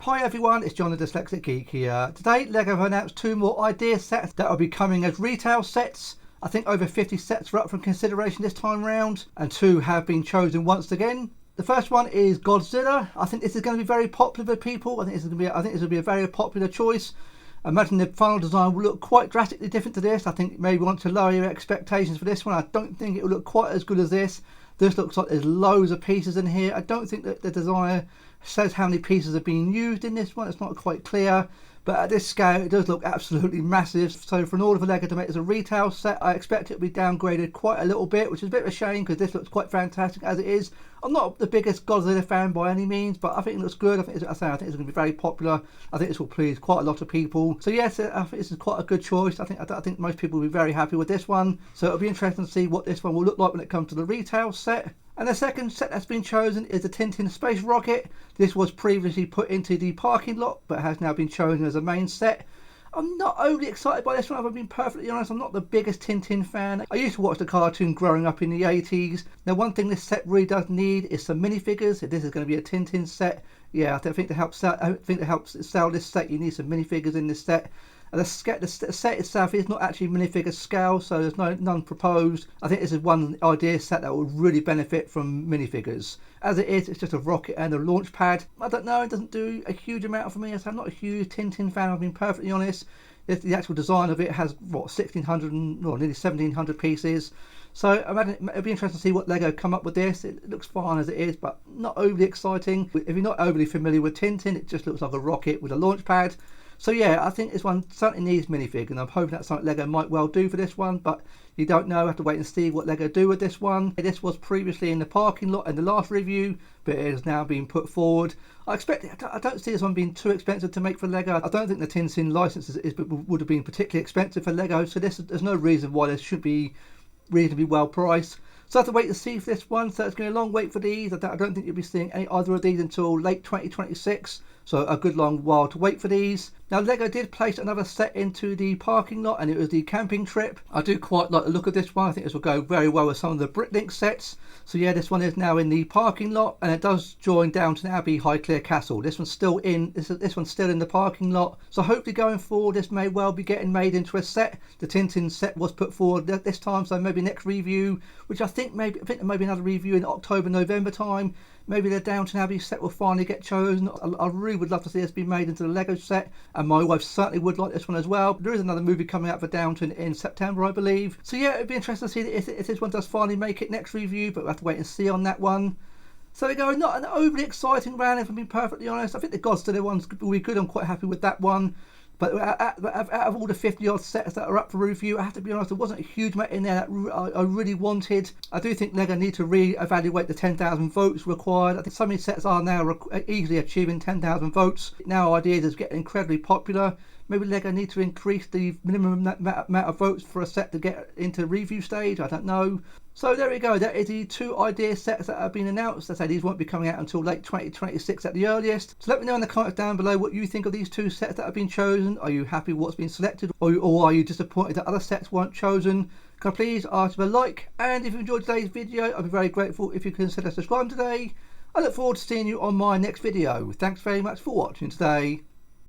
Hi everyone, it's John the Dyslexic Geek here. Today LEGO have announced 2 more idea sets that will be coming as retail sets. I think over 50 sets are up for consideration this time round, and 2 have been chosen once again. The first one is Godzilla. I think this is going to be very popular with people. I think this will be a very popular choice. I imagine the final design will look quite drastically different to this. I think maybe you want to lower your expectations for this one. I don't think it will look quite as good as this. This looks like there's loads of pieces in here. I don't think that the designer says how many pieces are being used in this one. It's not quite clear, but at this scale it does look absolutely massive. So for an order for LEGO to make this a retail set, I expect it to be downgraded quite a little bit, which is a bit of a shame because this looks quite fantastic as it is. I'm not the biggest Godzilla fan by any means, but I think it looks good. I think it's going to be very popular. I think this will please quite a lot of people. So yes, I think this is quite a good choice. I think most people will be very happy with this one. So it'll be interesting to see what this one will look like when it comes to the retail set. And the second set that's been chosen is the TinTin Space Rocket. This was previously put into the parking lot, but has now been chosen as a main set. I'm not overly excited by this one, if I've been perfectly honest. I'm not the biggest Tintin fan. I used to watch the cartoon growing up in the 80s. Now one thing this set really does need is some minifigures. If this is going to be a Tintin set, yeah, I think to help sell this set, you need some minifigures in this set. The set itself is not actually minifigure scale, so there's none proposed. I think this is one idea set that will really benefit from minifigures. As it is, it's just a rocket and a launch pad. I don't know, it doesn't do a huge amount for me. I'm not a huge Tintin fan, I've been perfectly honest. The actual design of it has, what, 1,600 or nearly 1,700 pieces. So I imagine it'll be interesting to see what LEGO come up with this. It looks fine as it is, but not overly exciting. If you're not overly familiar with Tintin, it just looks like a rocket with a launch pad. So yeah, I think this one certainly needs minifig, and I'm hoping that's something LEGO might well do for this one, but you don't know, have to wait and see what LEGO do with this one. This was previously in the parking lot in the last review, but it has now been put forward. I don't see this one being too expensive to make for LEGO. I don't think the TinTin license would have been particularly expensive for LEGO, so there's no reason why this should be reasonably well priced. So I have to wait to see for this one. So it's going to be a long wait for these. I don't think you'll be seeing either of these until late 2026. So a good long while to wait for these. Now LEGO did place another set into the parking lot, and it was the camping trip. I do quite like the look of this one. I think this will go very well with some of the Bricklink sets. So yeah, this one is now in the parking lot, and it does join Downton Abbey Highclere Castle. This one's still in the parking lot. So hopefully going forward, this may well be getting made into a set. The Tintin set was put forward this time, so maybe next review, which I think maybe another review in October, November time. Maybe the Downton Abbey set will finally get chosen. I really would love to see this be made into the LEGO set, and my wife certainly would like this one as well. There is another movie coming out for Downton in September, I believe. So yeah, it'd be interesting to see if this one does finally make it next review, but we'll have to wait and see on that one. So there we go, not an overly exciting round if I'm being perfectly honest. I think the Godzilla ones will be good. I'm quite happy with that one. But out of all the 50 odd sets that are up for review, I have to be honest, there wasn't a huge amount in there that I really wanted. I do think LEGO need to re-evaluate the 10,000 votes required. I think some of these sets are now easily achieving 10,000 votes. Now ideas is getting incredibly popular. Maybe LEGO need to increase the minimum amount of votes for a set to get into review stage. I don't know. So there we go. That is the 2 idea sets that have been announced. I say these won't be coming out until late 2026 at the earliest. So let me know in the comments down below what you think of these 2 sets that have been chosen. Are you happy with what's been selected, or are you disappointed that other sets weren't chosen? Can I please ask for a like? And if you enjoyed today's video, I'd be very grateful if you consider subscribing today. I look forward to seeing you on my next video. Thanks very much for watching today.